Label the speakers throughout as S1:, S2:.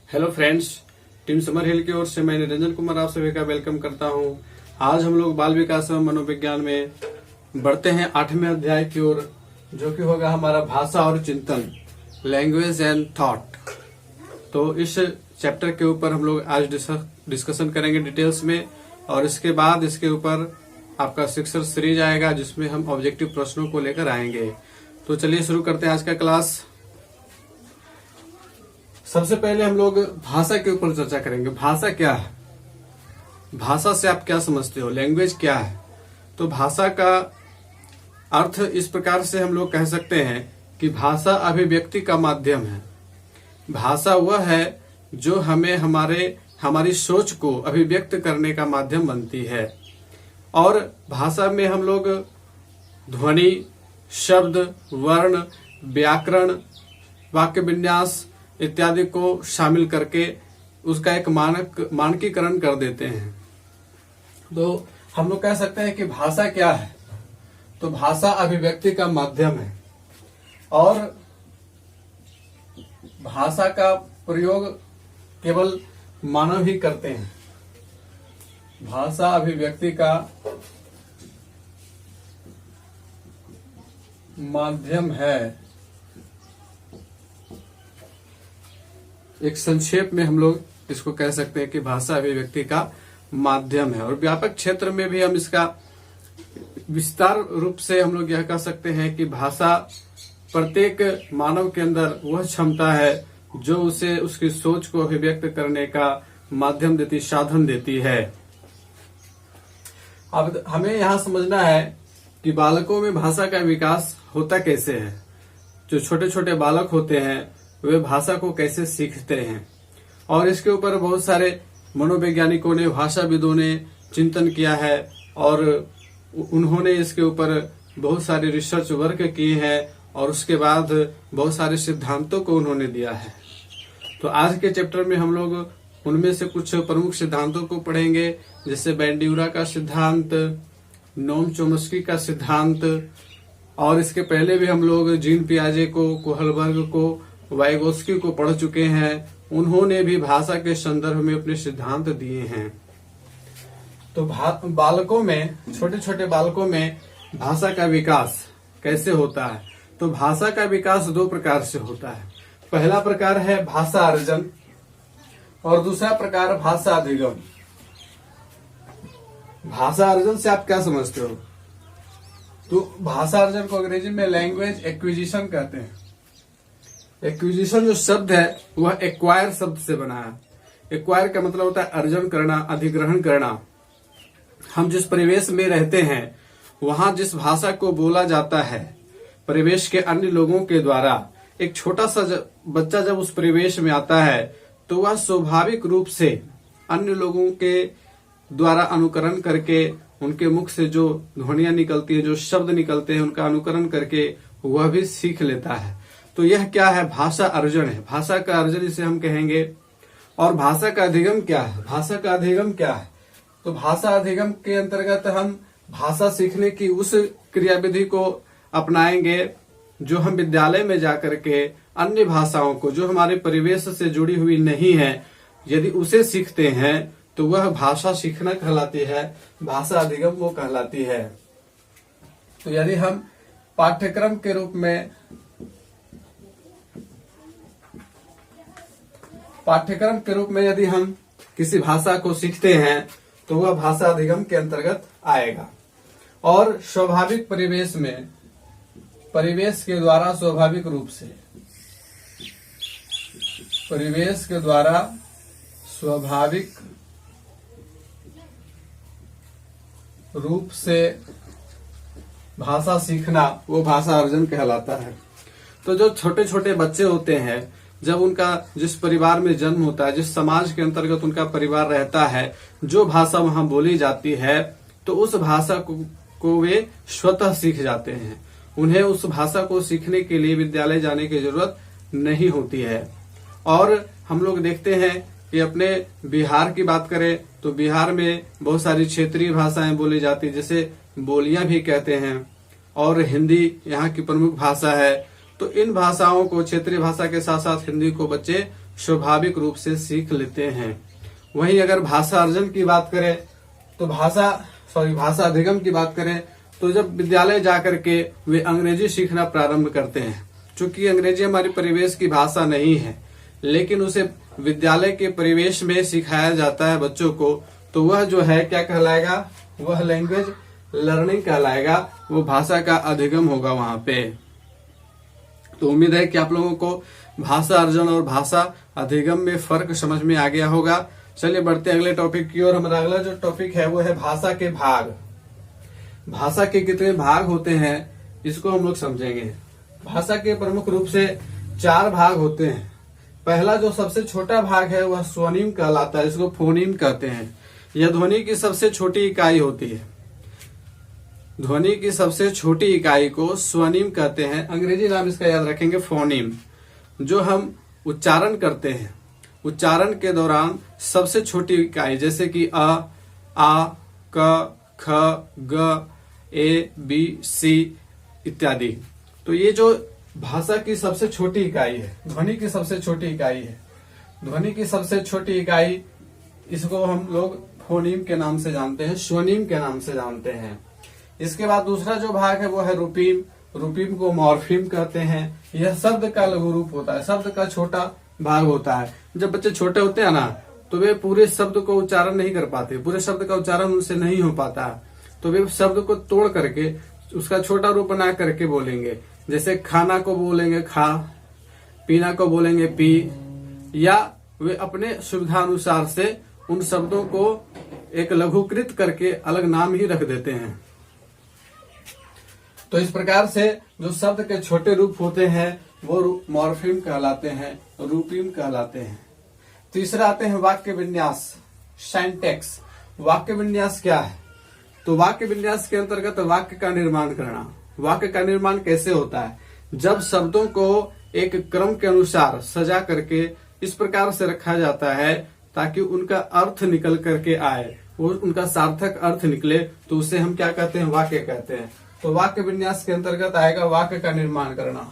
S1: Hello friends, team summer हिल की ओर से मैं निरंजन कुमार आप सभी का वेलकम करता हूं। आज हम लोग बाल विकास एवं मनोविज्ञान में बढ़ते हैं 8वें अध्याय की ओर, जो कि होगा हमारा भाषा और चिंतन, लैंग्वेज एंड थॉट। तो इस चैप्टर के ऊपर हम लोग आज डिस्कशन करेंगे डिटेल्स में, और इसके बाद इसके ऊपर आपका शिक्षण सीरीज आएगा जिसमें हम ऑब्जेक्टिव प्रश्नों को लेकर आएंगे। तो चलिए शुरू करते हैं आज का क्लास। सबसे पहले हम लोग भाषा के ऊपर चर्चा करेंगे। भाषा क्या है? भाषा से आप क्या समझते हो? लैंग्वेज क्या है? तो भाषा का अर्थ इस प्रकार से हम लोग कह सकते हैं कि भाषा अभिव्यक्ति का माध्यम है। भाषा वह है जो हमें हमारी सोच को अभिव्यक्त करने का माध्यम बनती है। और भाषा में हम लोग ध्वनि, शब्द, वर्ण, व्याकरण, वाक्य विन्यास इत्यादि को शामिल करके उसका एक मानकीकरण कर देते हैं। तो हम लोग कह सकते हैं कि भाषा क्या है? तो भाषा अभिव्यक्ति का माध्यम है, और भाषा का प्रयोग केवल मानव ही करते हैं। भाषा अभिव्यक्ति का माध्यम है। एक संक्षेप में हम लोग इसको कह सकते हैं कि भाषा अभिव्यक्ति का माध्यम है। और व्यापक क्षेत्र में भी हम इसका विस्तार रूप से हम लोग यह कह सकते हैं कि भाषा प्रत्येक मानव के अंदर वह क्षमता है जो उसे उसकी सोच को अभिव्यक्त करने का माध्यम देती, साधन देती है। अब हमें यहाँ समझना है कि बालकों में भाषा का विकास होता कैसे है। जो छोटे छोटे बालक होते हैं वे भाषा को कैसे सीखते हैं, और इसके ऊपर बहुत सारे मनोवैज्ञानिकों ने, भाषाविदों ने चिंतन किया है, और उन्होंने इसके ऊपर बहुत सारे रिसर्च वर्क किए हैं, और उसके बाद बहुत सारे सिद्धांतों को उन्होंने दिया है। तो आज के चैप्टर में हम लोग उनमें से कुछ प्रमुख सिद्धांतों को पढ़ेंगे, जैसे बैंड्यूरा का सिद्धांत, नोम चोम्स्की का सिद्धांत, और इसके पहले भी हम लोग जीन पियाजे को, कोहलबर्ग को, वाइगोस्की को पढ़ चुके हैं। उन्होंने भी भाषा के संदर्भ में अपने सिद्धांत दिए हैं। तो बालकों में, छोटे छोटे बालकों में भाषा का विकास कैसे होता है? तो भाषा का विकास दो प्रकार से होता है। पहला प्रकार है भाषा अर्जन, और दूसरा प्रकार भाषा अधिगम। भाषा अर्जन से आप क्या समझते हो? तो भाषा अर्जन को अंग्रेजी में लैंग्वेज एक्विजिशन कहते हैं। एक्विजिशन जो शब्द है वह एक्वायर शब्द से बना है। एक्वायर का मतलब होता है अर्जन करना, अधिग्रहण करना। हम जिस परिवेश में रहते हैं वहां जिस भाषा को बोला जाता है, परिवेश के अन्य लोगों के द्वारा, एक छोटा सा बच्चा जब उस परिवेश में आता है तो वह स्वाभाविक रूप से अन्य लोगों के द्वारा अनुकरण करके, उनके मुख से जो ध्वनियां निकलती है, जो शब्द निकलते हैं, उनका अनुकरण करके वह भी सीख लेता है। तो यह क्या है? भाषा अर्जन है। भाषा का अर्जन इसे हम कहेंगे। और भाषा का अधिगम क्या है? भाषा का अधिगम क्या है? तो भाषा अधिगम के अंतर्गत हम भाषा सीखने की उस क्रियाविधि को अपनाएंगे जो हम विद्यालय में जाकर के अन्य भाषाओं को, जो हमारे परिवेश से जुड़ी हुई नहीं है, यदि उसे सीखते हैं तो वह भाषा सीखना कहलाती है, भाषा अधिगम वो कहलाती है। तो यदि हम पाठ्यक्रम के रूप में यदि हम किसी भाषा को सीखते हैं तो वह भाषा अधिगम के अंतर्गत आएगा। और स्वाभाविक परिवेश में, परिवेश के द्वारा स्वाभाविक रूप से, परिवेश के द्वारा स्वाभाविक रूप से भाषा सीखना वो भाषा अर्जन कहलाता है। तो जो छोटे छोटे बच्चे होते हैं, जब उनका जिस परिवार में जन्म होता है, जिस समाज के अंतर्गत उनका परिवार रहता है, जो भाषा वहां बोली जाती है, तो उस भाषा को वे स्वतः सीख जाते हैं। उन्हें उस भाषा को सीखने के लिए विद्यालय जाने की जरूरत नहीं होती है। और हम लोग देखते हैं कि अपने बिहार की बात करें तो बिहार में बहुत सारी क्षेत्रीय भाषाएं बोली जाती, जैसे बोलियां भी कहते हैं, और हिंदी यहाँ की प्रमुख भाषा है। तो इन भाषाओं को, क्षेत्रीय भाषा के साथ साथ हिंदी को बच्चे स्वाभाविक रूप से सीख लेते हैं। वहीं अगर भाषा अर्जन की बात करें तो भाषा अधिगम की बात करें तो जब विद्यालय जाकर के वे अंग्रेजी सीखना प्रारंभ करते हैं, चूंकि अंग्रेजी हमारी परिवेश की भाषा नहीं है, लेकिन उसे विद्यालय के परिवेश में सिखाया जाता है बच्चों को, तो वह जो है क्या कहलाएगा, वह लैंग्वेज लर्निंग कहलाएगा, वो भाषा का अधिगम होगा वहां पे। तो उम्मीद है कि आप लोगों को भाषा अर्जन और भाषा अधिगम में फर्क समझ में आ गया होगा। चलिए बढ़ते हैं अगले टॉपिक की ओर। हमारा अगला जो टॉपिक है वो है भाषा के भाग। भाषा के कितने भाग होते हैं इसको हम लोग समझेंगे। भाषा के प्रमुख रूप से 4 भाग होते हैं। पहला जो सबसे छोटा भाग है वह स्वनिम कहलाता है, इसको फोनीम कहते हैं। यह ध्वनि की सबसे छोटी इकाई होती है। ध्वनि की सबसे छोटी इकाई को स्वनिम कहते हैं। अंग्रेजी नाम इसका याद रखेंगे फोनीम। जो हम उच्चारण करते हैं, उच्चारण के दौरान सबसे छोटी इकाई जैसे कि अ, आ, क, ख, ग, ए, बी, सी इत्यादि। तो ये जो भाषा की सबसे छोटी इकाई है, ध्वनि की सबसे छोटी इकाई है। ध्वनि की सबसे छोटी इकाई इसको हम लोग फोनीम के नाम से जानते हैं, स्वनिम के नाम से जानते हैं। इसके बाद दूसरा जो भाग है वो है रूपीम। रूपीम को मॉर्फीम कहते हैं। यह शब्द का लघु रूप होता है, शब्द का छोटा भाग होता है। जब बच्चे छोटे होते हैं ना तो वे पूरे शब्द को उच्चारण नहीं कर पाते, पूरे शब्द का उच्चारण उनसे नहीं हो पाता, तो वे शब्द को तोड़ करके उसका छोटा रूप बना करके बोलेंगे। जैसे खाना को बोलेंगे खा, पीना को बोलेंगे पी, या वे अपने सुविधानुसार से उन शब्दों को एक लघुकृत करके अलग नाम ही रख देते हैं। तो इस प्रकार से जो शब्द के छोटे रूप होते हैं वो मॉर्फीम कहलाते हैं, रूपीम कहलाते हैं। तीसरा आते हैं वाक्य विन्यास, सिंटैक्स। वाक्य विन्यास क्या है? तो वाक्य विन्यास के अंतर्गत वाक्य का निर्माण करना। वाक्य का निर्माण कैसे होता है? जब शब्दों को एक क्रम के अनुसार सजा करके इस प्रकार से रखा जाता है ताकि उनका अर्थ निकल करके आए, वो उनका सार्थक अर्थ निकले, तो उसे हम क्या कहते हैं? वाक्य कहते हैं। तो वाक्य विन्यास के अंतर्गत आएगा वाक्य का निर्माण करना,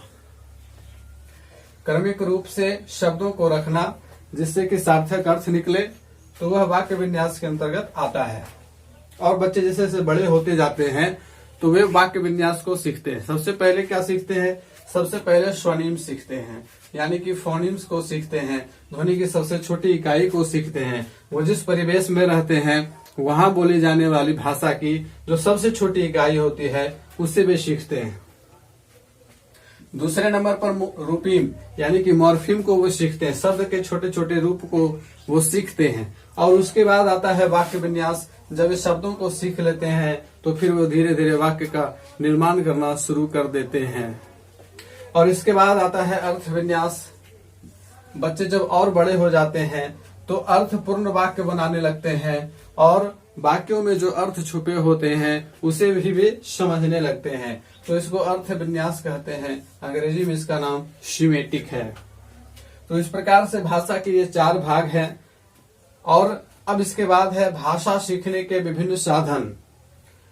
S1: क्रमिक रूप से शब्दों को रखना जिससे कि सार्थक अर्थ निकले, तो वह वाक्य विन्यास के अंतर्गत आता है। और बच्चे जैसे जैसे बड़े होते जाते हैं तो वे वाक्य विन्यास को सीखते हैं। सबसे पहले क्या सीखते हैं? सबसे पहले स्वनिम सीखते हैं, यानी कि फोनिम्स को सीखते हैं, ध्वनि की सबसे छोटी इकाई को सीखते हैं। वो जिस परिवेश में रहते हैं वहां बोली जाने वाली भाषा की जो सबसे छोटी इकाई होती है उससे वे सीखते हैं। दूसरे नंबर पर रूपीम यानी कि मॉर्फीम को वो सीखते हैं, शब्द के छोटे छोटे रूप को वो सीखते हैं। और उसके बाद आता है वाक्य विन्यास। जब वे शब्दों को सीख लेते हैं तो फिर वो धीरे धीरे वाक्य का निर्माण करना शुरू कर देते हैं। और इसके बाद आता है अर्थ विन्यास। बच्चे जब और बड़े हो जाते हैं तो अर्थपूर्ण वाक्य बनाने लगते हैं और वाक्यों में जो अर्थ छुपे होते हैं उसे भी वे समझने लगते हैं, तो इसको अर्थ विन्यास कहते हैं। अंग्रेजी में इसका नाम सीमेटिक है। तो इस प्रकार से भाषा के ये 4 भाग हैं। और अब इसके बाद है भाषा सीखने के विभिन्न साधन।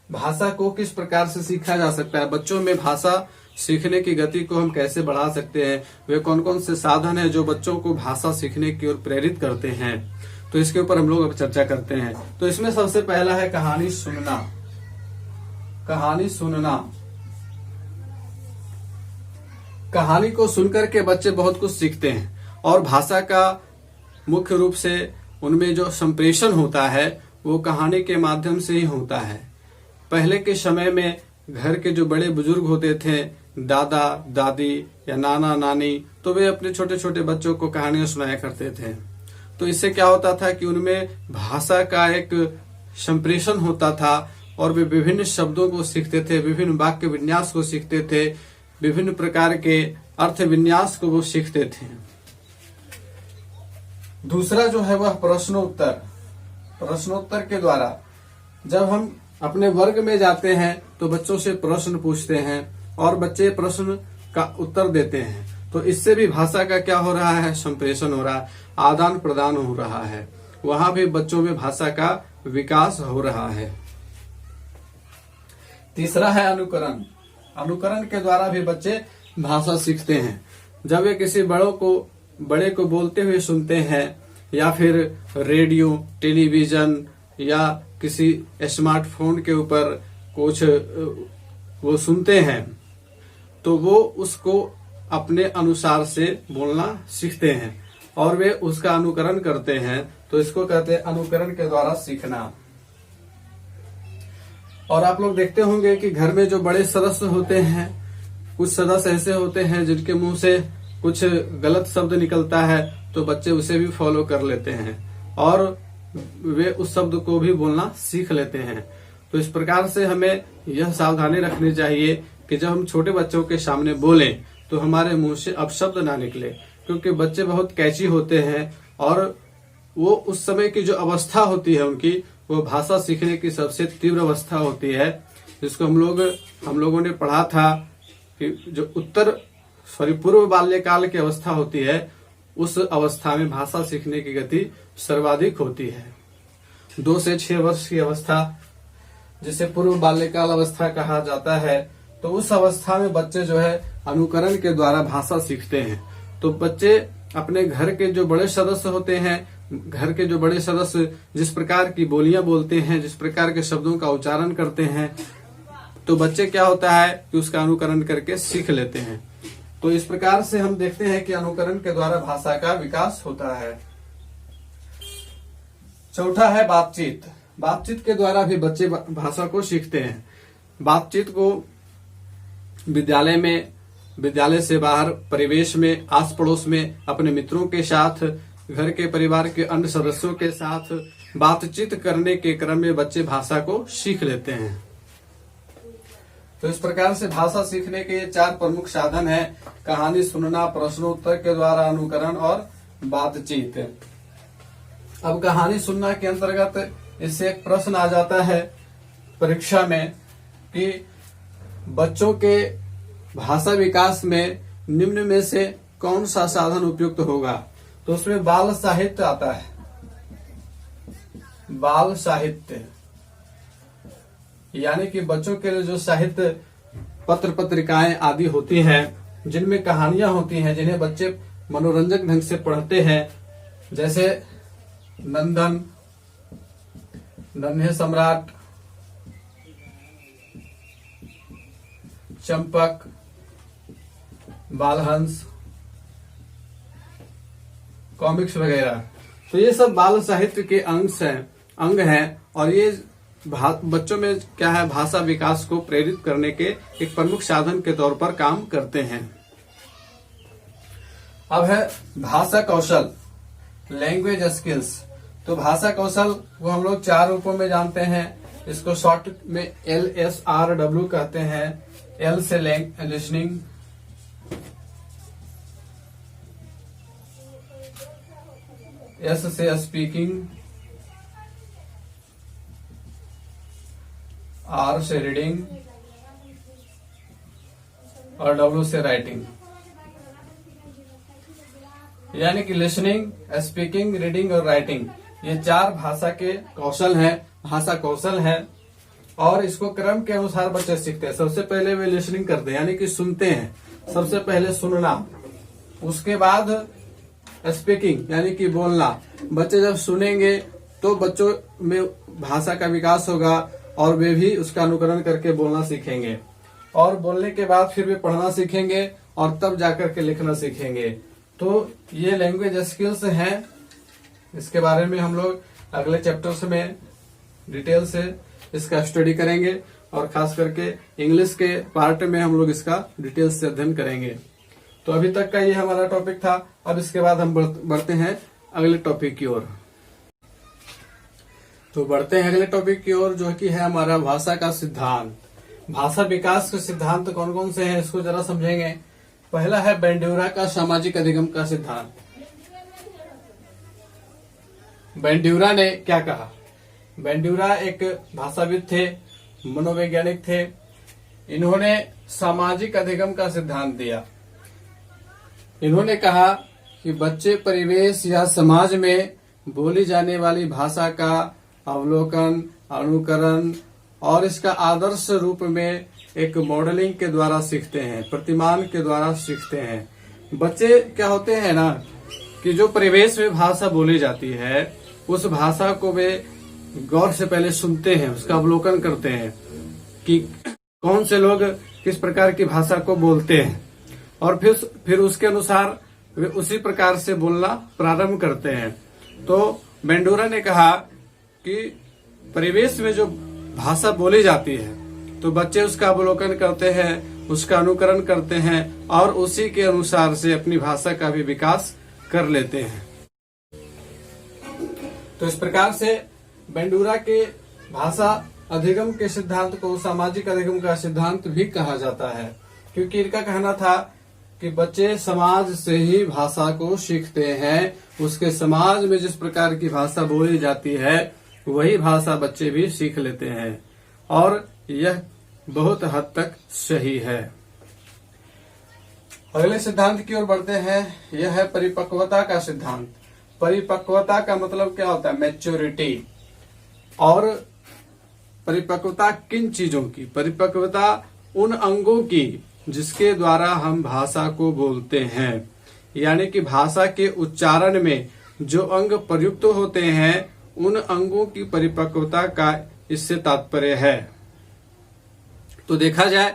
S1: भाषा को किस प्रकार से सीखा जा सकता है, बच्चों में भाषा सीखने की गति को हम कैसे बढ़ा सकते हैं, वे कौन कौन से साधन हैं जो बच्चों को भाषा सीखने की ओर प्रेरित करते हैं, तो इसके ऊपर हम लोग अब चर्चा करते हैं। तो इसमें सबसे पहला है कहानी सुनना। कहानी सुनना, कहानी को सुनकर के बच्चे बहुत कुछ सीखते हैं। और भाषा का मुख्य रूप से उनमें जो संप्रेषण होता है वो कहानी के माध्यम से ही होता है। पहले के समय में घर के जो बड़े बुजुर्ग होते थे, दादा दादी या नाना नानी, तो वे अपने छोटे छोटे बच्चों को कहानियां सुनाया करते थे। तो इससे क्या होता था कि उनमें भाषा का एक संप्रेषण होता था और वे विभिन्न शब्दों को सीखते थे, विभिन्न वाक्य विन्यास को सीखते थे, विभिन्न प्रकार के अर्थ विन्यास को वो सीखते थे। दूसरा जो है वह प्रश्नोत्तर। प्रश्नोत्तर के द्वारा जब हम अपने वर्ग में जाते हैं तो बच्चों से प्रश्न पूछते हैं और बच्चे प्रश्न का उत्तर देते हैं, तो इससे भी भाषा का क्या हो रहा है? संप्रेषण हो रहा है, आदान प्रदान हो रहा है, वहां भी बच्चों में भाषा का विकास हो रहा है। तीसरा है अनुकरण। अनुकरण के द्वारा भी बच्चे भाषा सीखते हैं। जब वे किसी बड़ों को बड़े को बोलते हुए सुनते हैं या फिर रेडियो, टेलीविजन या किसी स्मार्टफोन के ऊपर कुछ वो सुनते हैं, तो वो उसको अपने अनुसार से बोलना सीखते हैं और वे उसका अनुकरण करते हैं। तो इसको कहते हैं अनुकरण के द्वारा सीखना। और आप लोग देखते होंगे कि घर में जो बड़े सदस्य होते हैं, कुछ सदस्य ऐसे होते हैं जिनके मुंह से कुछ गलत शब्द निकलता है तो बच्चे उसे भी फॉलो कर लेते हैं और वे उस शब्द को भी बोलना सीख लेते हैं। तो इस प्रकार से हमें यह सावधानी रखनी चाहिए कि जब हम छोटे बच्चों के सामने बोलें तो हमारे मुंह से अपशब्द ना निकले, क्योंकि बच्चे बहुत कैची होते हैं और वो उस समय की जो अवस्था होती है उनकी, वो भाषा सीखने की सबसे तीव्र अवस्था होती है, जिसको हम लोगों ने पढ़ा था कि जो पूर्व बाल्यकाल की अवस्था होती है, उस अवस्था में भाषा सीखने की गति सर्वाधिक होती है। 2 से 6 वर्ष की अवस्था, जिसे पूर्व बाल्यकाल अवस्था कहा जाता है, तो उस अवस्था में बच्चे जो है अनुकरण के द्वारा भाषा सीखते हैं। तो बच्चे अपने घर के जो बड़े सदस्य होते हैं, घर के जो बड़े सदस्य जिस प्रकार की बोलियां बोलते हैं, जिस प्रकार के शब्दों का उच्चारण करते हैं, तो बच्चे क्या होता है कि उसका अनुकरण करके सीख लेते हैं। तो इस प्रकार से हम देखते हैं कि अनुकरण के द्वारा भाषा का विकास होता है। चौथा है बातचीत। बातचीत के द्वारा भी बच्चे भाषा को सीखते हैं। बातचीत को विद्यालय में, विद्यालय से बाहर परिवेश में, आस पड़ोस में, अपने मित्रों के साथ, घर के परिवार के अन्य सदस्यों के साथ बातचीत करने के क्रम में बच्चे भाषा को सीख लेते हैं। तो इस प्रकार से भाषा सीखने के 4 प्रमुख साधन हैं: कहानी सुनना, प्रश्नोत्तर के द्वारा अनुकरण और बातचीत। अब कहानी सुनना के अंतर्गत इससे एक प्रश्न आ जाता है परीक्षा में कि बच्चों के भाषा विकास में निम्न में से कौन सा साधन उपयुक्त होगा। तो उसमें बाल साहित्य आता है। बाल साहित्य यानी कि बच्चों के लिए जो साहित्य, पत्र पत्रिकाएं आदि होती हैं, जिनमें कहानियां होती हैं, जिन्हें बच्चे मनोरंजक ढंग से पढ़ते हैं, जैसे नंदन, नन्हे सम्राट, चंपक, बालहंस, कॉमिक्स वगैरह। तो ये सब बाल साहित्य के अंग हैं और ये बच्चों में क्या है, भाषा विकास को प्रेरित करने के एक प्रमुख साधन के तौर पर काम करते हैं। अब है भाषा कौशल, लैंग्वेज स्किल्स। तो भाषा कौशल को हम लोग 4 रूपों में जानते हैं। इसको शॉर्ट में LSRW कहते हैं। L से लिसनिंग, S से स्पीकिंग, R से रीडिंग और W से राइटिंग। यानी कि लिसनिंग, स्पीकिंग, रीडिंग और राइटिंग, ये 4 भाषा के कौशल हैं, भाषा कौशल हैं। और इसको क्रम के अनुसार बच्चे सीखते हैं। सबसे पहले वे लिसनिंग करते हैं, यानी कि सुनते हैं, सबसे पहले सुनना। उसके बाद स्पीकिंग यानी कि बोलना। बच्चे जब सुनेंगे तो बच्चों में भाषा का विकास होगा और वे भी उसका अनुकरण करके बोलना सीखेंगे। और बोलने के बाद फिर वे पढ़ना सीखेंगे और तब जाकर के लिखना सीखेंगे। तो ये लैंग्वेज स्किल्स हैं। इसके बारे में हम लोग अगले चैप्टर्स में डिटेल से इसका स्टडी करेंगे और खास करके इंग्लिश के पार्ट में हम लोग इसका डिटेल से अध्ययन करेंगे। तो अभी तक का ये हमारा टॉपिक था। अब इसके बाद हम बढ़ते हैं अगले टॉपिक की ओर। तो बढ़ते हैं अगले टॉपिक की ओर, जो कि है हमारा भाषा का सिद्धांत। भाषा विकास के सिद्धांत कौन कौन से हैं, इसको जरा समझेंगे। पहला है बैंड्यूरा का सामाजिक अधिगम का सिद्धांत। बैंड्यूरा ने क्या कहा? बैंड्यूरा एक भाषाविद थे, मनोवैज्ञानिक थे। इन्होंने सामाजिक अधिगम का सिद्धांत दिया। इन्होंने कहा कि बच्चे परिवेश या समाज में बोली जाने वाली भाषा का अवलोकन, अनुकरण और इसका आदर्श रूप में एक मॉडलिंग के द्वारा सीखते हैं, प्रतिमान के द्वारा सीखते हैं। बच्चे क्या होते हैं ना कि जो परिवेश में भाषा बोली जाती है उस भाषा को वे गौर से पहले सुनते हैं, उसका अवलोकन करते हैं कि कौन से लोग किस प्रकार की भाषा को बोलते हैं, और फिर उसके अनुसार वे उसी प्रकार से बोलना प्रारंभ करते हैं। तो बेंडूरा ने कहा कि परिवेश में जो भाषा बोली जाती है तो बच्चे उसका अवलोकन करते हैं, उसका अनुकरण करते हैं और उसी के अनुसार से अपनी भाषा का भी विकास कर लेते हैं। तो इस प्रकार से बेंडूरा के भाषा अधिगम के सिद्धांत को सामाजिक अधिगम का सिद्धांत भी कहा जाता है, क्योंकि इनका कहना था कि बच्चे समाज से ही भाषा को सीखते हैं। उसके समाज में जिस प्रकार की भाषा बोली जाती है वही भाषा बच्चे भी सीख लेते हैं, और यह बहुत हद तक सही है। अगले सिद्धांत की ओर बढ़ते हैं। यह है परिपक्वता का सिद्धांत। परिपक्वता का मतलब क्या होता है? मैच्योरिटी। और परिपक्वता किन चीजों की? परिपक्वता उन अंगों की जिसके द्वारा हम भाषा को बोलते हैं, यानी कि भाषा के उच्चारण में जो अंग प्रयुक्त होते हैं उन अंगों की परिपक्वता का इससे तात्पर्य है। तो देखा जाए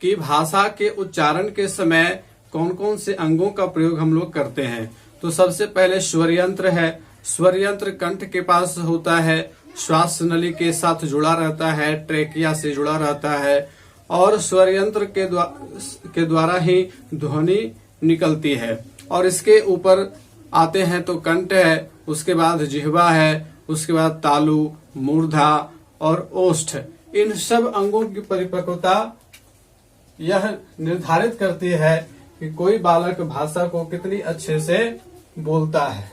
S1: कि भाषा के उच्चारण के समय कौन कौन से अंगों का प्रयोग हम लोग करते हैं, तो सबसे पहले स्वर यंत्र है। स्वर यंत्र कंठ के पास होता है, श्वास नली के साथ जुड़ा रहता है, ट्रेकिया से जुड़ा रहता है, और स्वर यंत्र के द्वारा ही ध्वनि निकलती है। और इसके ऊपर आते हैं तो कंठ है, उसके बाद जिह्वा है, उसके बाद तालु, मूर्धा और ओष्ठ। इन सब अंगों की परिपक्वता यह निर्धारित करती है कि कोई बालक भाषा को कितनी अच्छे से बोलता है।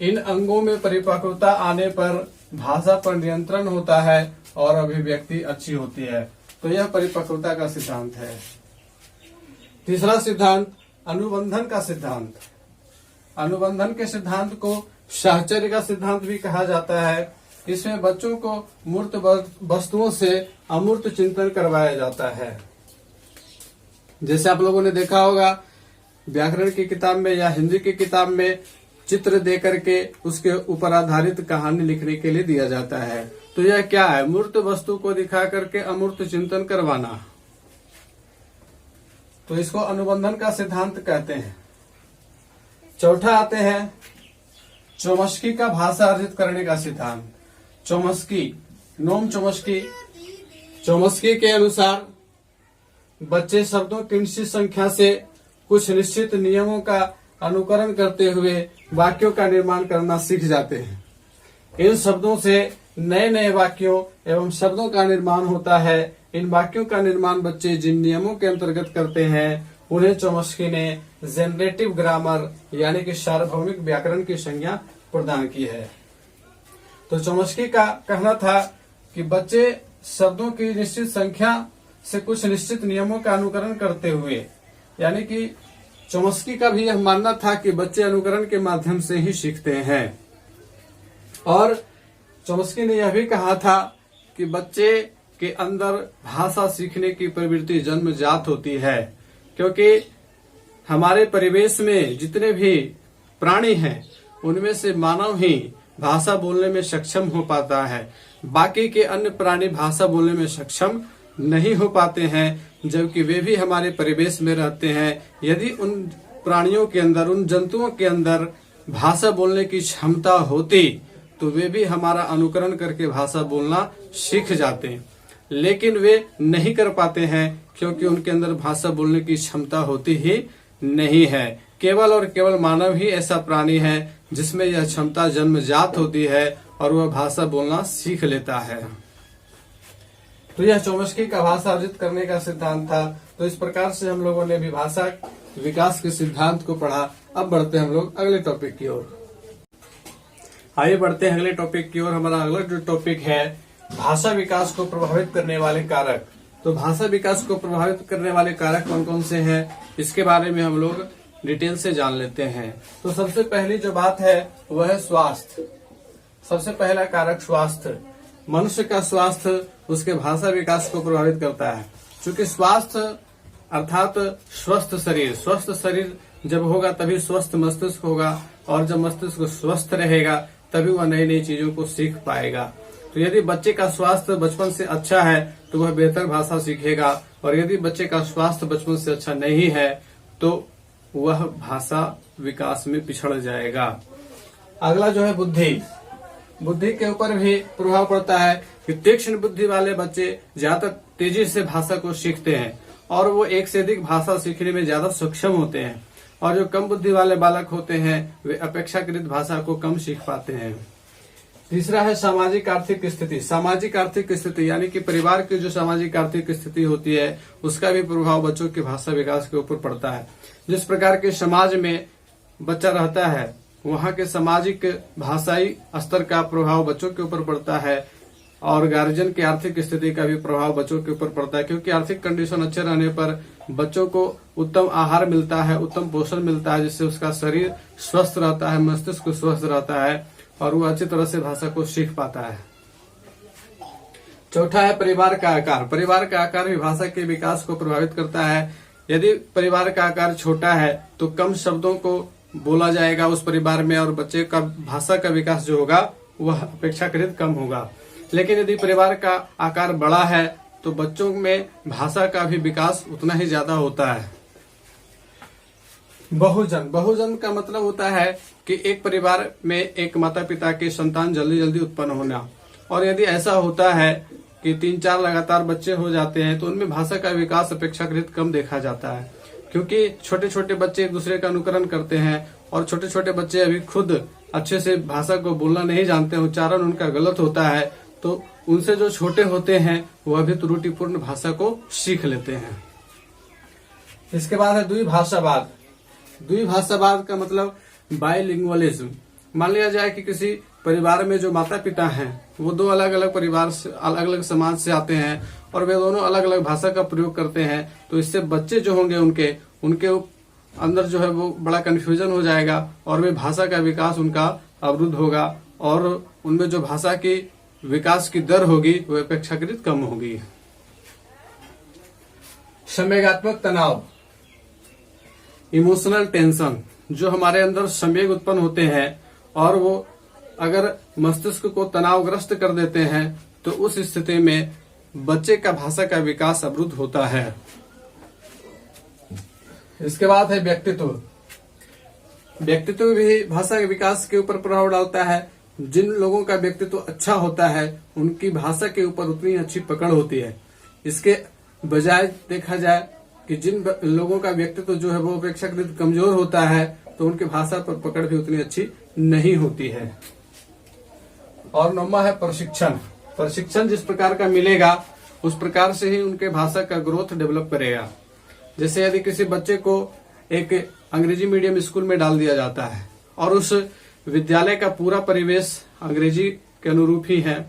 S1: इन अंगों में परिपक्वता आने पर भाषा पर नियंत्रण होता है और अभिव्यक्ति अच्छी होती है। तो यह परिपक्वता का सिद्धांत है। तीसरा सिद्धांत अनुबंधन का सिद्धांत। अनुबंधन के सिद्धांत को साहचर्य का सिद्धांत भी कहा जाता है। इसमें बच्चों को मूर्त वस्तुओं से अमूर्त चिंतन करवाया जाता है। जैसे आप लोगों ने देखा होगा व्याकरण की किताब में या हिंदी की किताब में चित्र दे करके उसके ऊपर आधारित कहानी लिखने के लिए दिया जाता है। तो यह क्या है? मूर्त वस्तु को दिखा करके अमूर्त चिंतन करवाना। तो इसको अनुबंधन का सिद्धांत कहते हैं। चौथा आते हैं चोमस्की का भाषा अर्जित करने का सिद्धांत। चोमस्की, नोम चोमस्की। चोमस्की के अनुसार बच्चे शब्दों की निश्चित संख्या से कुछ निश्चित नियमों का अनुकरण करते हुए वाक्यों का निर्माण करना सीख जाते हैं। इन शब्दों से नए नए वाक्यों एवं शब्दों का निर्माण होता है। इन वाक्यों का निर्माण बच्चे जिन नियमों के अंतर्गत करते हैं उन्हें चोमस्की ने जेनरेटिव ग्रामर यानी कि सार्वभौमिक व्याकरण की संज्ञा प्रदान की है। तो चोमस्की का कहना था कि बच्चे शब्दों की निश्चित संख्या से कुछ निश्चित नियमों का अनुकरण करते हुए, यानी कि चोमस्की का भी यह मानना था कि बच्चे अनुकरण के माध्यम से ही सीखते हैं। और चोमस्की ने यह भी कहा था कि बच्चे के अंदर भाषा सीखने की प्रवृत्ति जन्मजात होती है, क्योंकि हमारे परिवेश में जितने भी प्राणी हैं उनमें से मानव ही भाषा बोलने में सक्षम हो पाता है। बाकी के अन्य प्राणी भाषा बोलने में सक्षम नहीं हो पाते हैं, जबकि वे भी हमारे परिवेश में रहते हैं। यदि उन प्राणियों के अंदर, उन जंतुओं के अंदर भाषा बोलने की क्षमता होती तो वे भी हमारा अनुकरण करके भाषा बोलना सीख जाते हैं, लेकिन वे नहीं कर पाते हैं क्योंकि उनके अंदर भाषा बोलने की क्षमता होती ही नहीं है। केवल और केवल मानव ही ऐसा प्राणी है जिसमें यह क्षमता जन्मजात होती है और वह भाषा बोलना सीख लेता है। तो यह चोमस्की का भाषा अर्जित करने का सिद्धांत था। तो इस प्रकार से हम लोगों ने भी भाषा विकास के सिद्धांत को पढ़ा। अब बढ़ते हैं हम लोग अगले टॉपिक की ओर। आइए बढ़ते हैं अगले टॉपिक की ओर। हमारा अगला जो टॉपिक है भाषा विकास को प्रभावित करने वाले कारक। तो भाषा विकास को प्रभावित करने वाले कारक कौन कौन से हैं, इसके बारे में हम लोग डिटेल से जान लेते हैं। तो सबसे पहली जो बात है वह है स्वास्थ्य। सबसे पहला कारक स्वास्थ्य। मनुष्य का स्वास्थ्य उसके भाषा विकास को प्रभावित करता है, क्योंकि स्वास्थ्य अर्थात स्वस्थ शरीर जब होगा तभी स्वस्थ मस्तिष्क होगा, और जब मस्तिष्क स्वस्थ रहेगा तभी वह नई नई चीजों को सीख पाएगा। तो यदि बच्चे का स्वास्थ्य बचपन से अच्छा है तो वह बेहतर भाषा सीखेगा, और यदि बच्चे का स्वास्थ्य बचपन से अच्छा नहीं है तो वह भाषा विकास में पिछड़ जाएगा। अगला जो है बुद्धि। बुद्धि के ऊपर भी प्रभाव पड़ता है कि तीक्ष्ण बुद्धि वाले बच्चे ज्यादा तेजी से भाषा को सीखते हैं और वो एक से अधिक भाषा सीखने में ज्यादा सक्षम होते हैं, और जो कम बुद्धि वाले बालक होते हैं वे अपेक्षाकृत भाषा को कम सीख पाते हैं। तीसरा है सामाजिक आर्थिक स्थिति। सामाजिक आर्थिक स्थिति यानी कि परिवार की जो सामाजिक आर्थिक स्थिति होती है उसका भी प्रभाव बच्चों के भाषा विकास के ऊपर पड़ता है। जिस प्रकार के समाज में बच्चा रहता है वहाँ के सामाजिक भाषाई स्तर का प्रभाव बच्चों के ऊपर पड़ता है, और गार्जियन की आर्थिक स्थिति का भी प्रभाव बच्चों के ऊपर पड़ता है, क्योंकि आर्थिक कंडीशन अच्छे रहने पर बच्चों को उत्तम आहार मिलता है, उत्तम पोषण मिलता है, जिससे उसका शरीर स्वस्थ रहता है, मस्तिष्क स्वस्थ रहता है और वो अच्छी तरह से भाषा को सीख पाता है। चौथा है परिवार का आकार। परिवार का आकार भी भाषा के विकास को प्रभावित करता है। यदि परिवार का आकार छोटा है तो कम शब्दों को बोला जाएगा उस परिवार में, और बच्चे का भाषा का विकास जो होगा वह अपेक्षाकृत कम होगा। लेकिन यदि परिवार का आकार बड़ा है तो बच्चों में भाषा का भी विकास उतना ही ज्यादा होता है। बहुजन। बहुजन का मतलब होता है कि एक परिवार में एक माता पिता के संतान जल्दी जल्दी उत्पन्न होना, और यदि ऐसा होता है कि 3-4 लगातार बच्चे हो जाते हैं तो उनमें भाषा का विकास अपेक्षाकृत कम देखा जाता है, क्योंकि छोटे छोटे बच्चे एक दूसरे का अनुकरण करते हैं, और छोटे छोटे बच्चे अभी खुद अच्छे से भाषा को बोलना नहीं जानते, उच्चारण उनका गलत होता है, तो उनसे जो छोटे होते हैं वह भी त्रुटिपूर्ण भाषा को सीख लेते हैं। इसके बाद है द्विभाषावाद। द्विभाषावाद का मतलब बाइलिंगुअलिज्म। मान लिया जाए कि किसी परिवार में जो माता पिता हैं वो दो अलग अलग परिवार से, अलग अलग समाज से आते हैं और वे दोनों अलग अलग भाषा का प्रयोग करते हैं, तो इससे बच्चे जो होंगे उनके अंदर जो है वो बड़ा कंफ्यूजन हो जाएगा, और वे भाषा का विकास उनका अवरुद्ध होगा, और उनमें जो भाषा की विकास की दर होगी वह अपेक्षाकृत कम होगी। संवेगात्मक तनाव, इमोशनल टेंशन, जो हमारे अंदर संवेग उत्पन्न होते हैं और वो अगर मस्तिष्क को तनावग्रस्त कर देते हैं तो उस स्थिति में बच्चे का भाषा का विकास अवरुद्ध होता है। इसके बाद है व्यक्तित्व। व्यक्तित्व भी भाषा के विकास के ऊपर प्रभाव डालता है। जिन लोगों का व्यक्तित्व अच्छा होता है उनकी भाषा के ऊपर उतनी अच्छी पकड़ होती है। इसके बजाय देखा जाए कि जिन लोगों का व्यक्तित्व जो है वो अपेक्षाकृत कमजोर होता है तो उनकी भाषा पर पकड़ भी उतनी अच्छी नहीं होती है। और 9वां है प्रशिक्षण। प्रशिक्षण जिस प्रकार का मिलेगा उस प्रकार से ही उनके भाषा का ग्रोथ डेवलप करेगा। जैसे यदि किसी बच्चे को एक अंग्रेजी मीडियम स्कूल में डाल दिया जाता है और उस विद्यालय का पूरा परिवेश अंग्रेजी के अनुरूप ही है,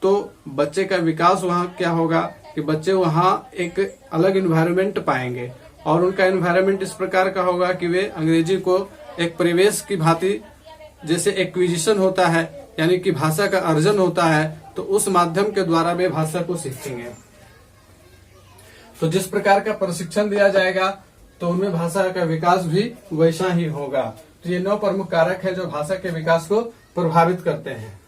S1: तो बच्चे का विकास वहाँ क्या होगा कि बच्चे वहाँ एक अलग इन्वायरमेंट पाएंगे, और उनका इन्वायरमेंट इस प्रकार का होगा कि वे अंग्रेजी को एक परिवेश की भांति, जैसे एक्विजिशन होता है यानी कि भाषा का अर्जन होता है, तो उस माध्यम के द्वारा वे भाषा को सीखेंगे। तो जिस प्रकार का प्रशिक्षण दिया जाएगा तो उनमें भाषा का विकास भी वैसा ही होगा। तो ये 9 प्रमुख कारक है जो भाषा के विकास को प्रभावित करते हैं।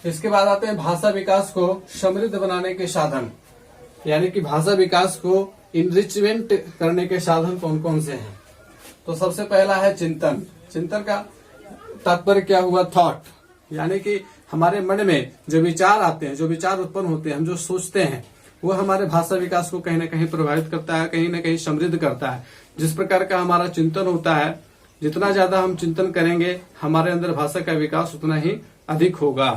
S1: इसके बाद आते हैं भाषा विकास को समृद्ध बनाने के साधन, यानी कि भाषा विकास को इनरिचमेंट करने के साधन कौन कौन से हैं। तो सबसे पहला है चिंतन। चिंतन का तात्पर्य क्या हुआ? थॉट, यानी कि हमारे मन में जो विचार आते हैं, जो विचार उत्पन्न होते हैं, हम जो सोचते हैं, वो हमारे भाषा विकास को कहीं ना कहीं प्रभावित करता है, कहीं ना कहीं समृद्ध करता है। जिस प्रकार का हमारा चिंतन होता है, जितना ज्यादा हम चिंतन करेंगे हमारे अंदर भाषा का विकास उतना ही अधिक होगा।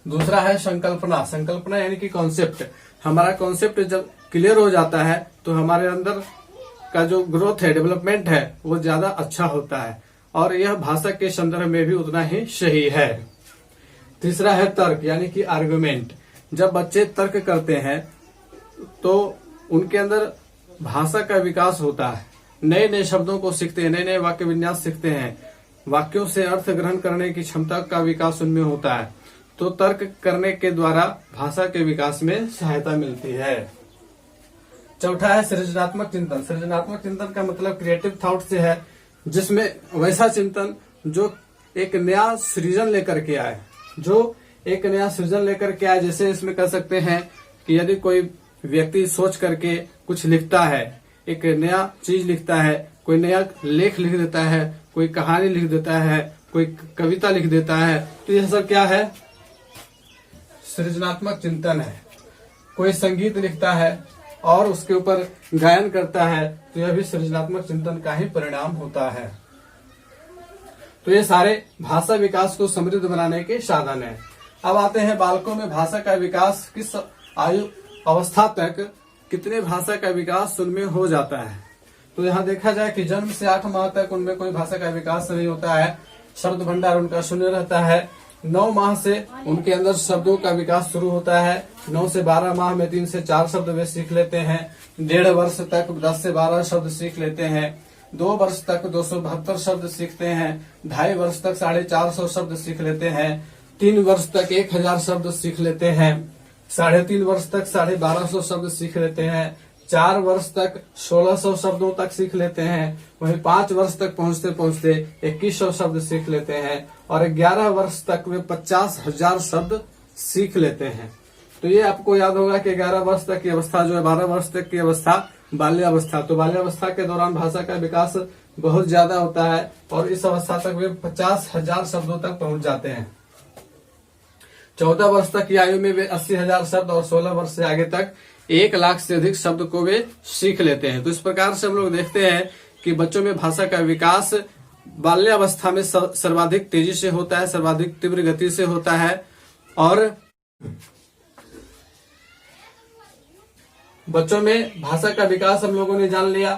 S1: दूसरा है संकल्पना। संकल्पना यानी कि कॉन्सेप्ट। हमारा कॉन्सेप्ट जब क्लियर हो जाता है तो हमारे अंदर का जो ग्रोथ है, डेवलपमेंट है, वो ज्यादा अच्छा होता है, और यह भाषा के संदर्भ में भी उतना ही सही है। तीसरा है तर्क यानी कि आर्गुमेंट। जब बच्चे तर्क करते हैं तो उनके अंदर भाषा का विकास होता है, नए नए शब्दों को सीखते हैं, नए नए वाक्य विन्यास सीखते हैं, वाक्यों से अर्थ ग्रहण करने की क्षमता का विकास उनमें होता है। तो तर्क करने के द्वारा भाषा के विकास में सहायता मिलती है। चौथा है सृजनात्मक चिंतन। सृजनात्मक चिंतन का मतलब क्रिएटिव थॉट से है, जिसमें वैसा चिंतन जो एक नया सृजन लेकर के आए, जो एक नया सृजन लेकर के आए। जैसे इसमें कह सकते हैं कि यदि कोई व्यक्ति सोच करके कुछ लिखता है, एक नया चीज लिखता है, कोई नया लेख लिख देता है, कोई कहानी लिख देता है, कोई कविता लिख देता है, तो यह सब क्या है? सृजनात्मक चिंतन है। कोई संगीत लिखता है और उसके ऊपर गायन करता है, तो यह भी सृजनात्मक चिंतन का ही परिणाम होता है। तो ये सारे भाषा विकास को समृद्ध बनाने के साधन है। अब आते हैं बालकों में भाषा का विकास किस आयु अवस्था तक, कितने भाषा का विकास उनमें हो जाता है। तो यहाँ देखा जाए कि जन्म से 8 माह तक उनमें कोई भाषा का विकास नहीं होता है, शब्द भंडार उनका शून्य रहता है। 9 माह से उनके अंदर शब्दों का विकास शुरू होता है। 9 से 12 माह में 3 से 4 शब्द वे सीख लेते हैं। 1.5 वर्ष तक 10 से 12 शब्द सीख लेते हैं। 2 वर्ष तक 272 शब्द सीखते हैं। 2.5 वर्ष तक 450 शब्द सीख लेते हैं। 3 वर्ष तक 1000 शब्द सीख लेते हैं। 3.5 वर्ष तक 1250 शब्द सीख लेते हैं। 4 वर्ष तक 1600 शब्दों तक सीख लेते हैं। वहीं 5 वर्ष तक पहुंचते पहुंचते 2100 शब्द सीख लेते हैं और 11 वर्ष तक वे 50,000 शब्द सीख लेते हैं। तो ये आपको याद होगा कि 11 वर्ष तक की अवस्था जो है, 12 वर्ष तक की अवस्था बाल्यावस्था। तो बाल्यावस्था के दौरान भाषा का विकास बहुत ज्यादा होता है और इस अवस्था तक वे 50,000 शब्दों तक पहुंच जाते हैं। 14 वर्ष तक की आयु में वे 80,000 शब्द और 16 वर्ष से आगे तक 1 लाख से अधिक शब्द को वे सीख लेते हैं। तो इस प्रकार से हम लोग देखते हैं कि बच्चों में भाषा का विकास बाल्यावस्था में सर्वाधिक तेजी से होता है, सर्वाधिक तीव्र गति से होता है। और बच्चों में भाषा का विकास हम लोगों ने जान लिया।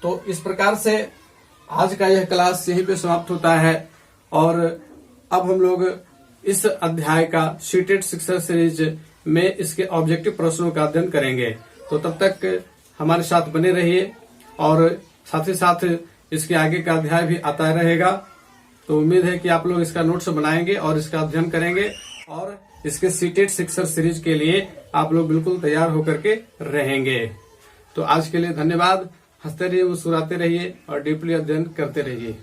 S1: तो इस प्रकार से आज का यह क्लास यहीं पे समाप्त होता है और अब हम लोग इस अध्याय का सीटेड शिक्षक सीरीज में इसके ऑब्जेक्टिव प्रश्नों का अध्ययन करेंगे। तो तब तक हमारे साथ बने रहिए और साथ ही साथ इसके आगे का अध्याय भी आता रहेगा। तो उम्मीद है कि आप लोग इसका नोट्स बनाएंगे और इसका अध्ययन करेंगे और इसके सीटेड शिक्षक सीरीज के लिए आप लोग बिल्कुल तैयार होकर के रहेंगे। तो आज के लिए धन्यवाद। हंसते रहिए, मुस्कुराते रहिए और डीपली अध्ययन करते रहिए।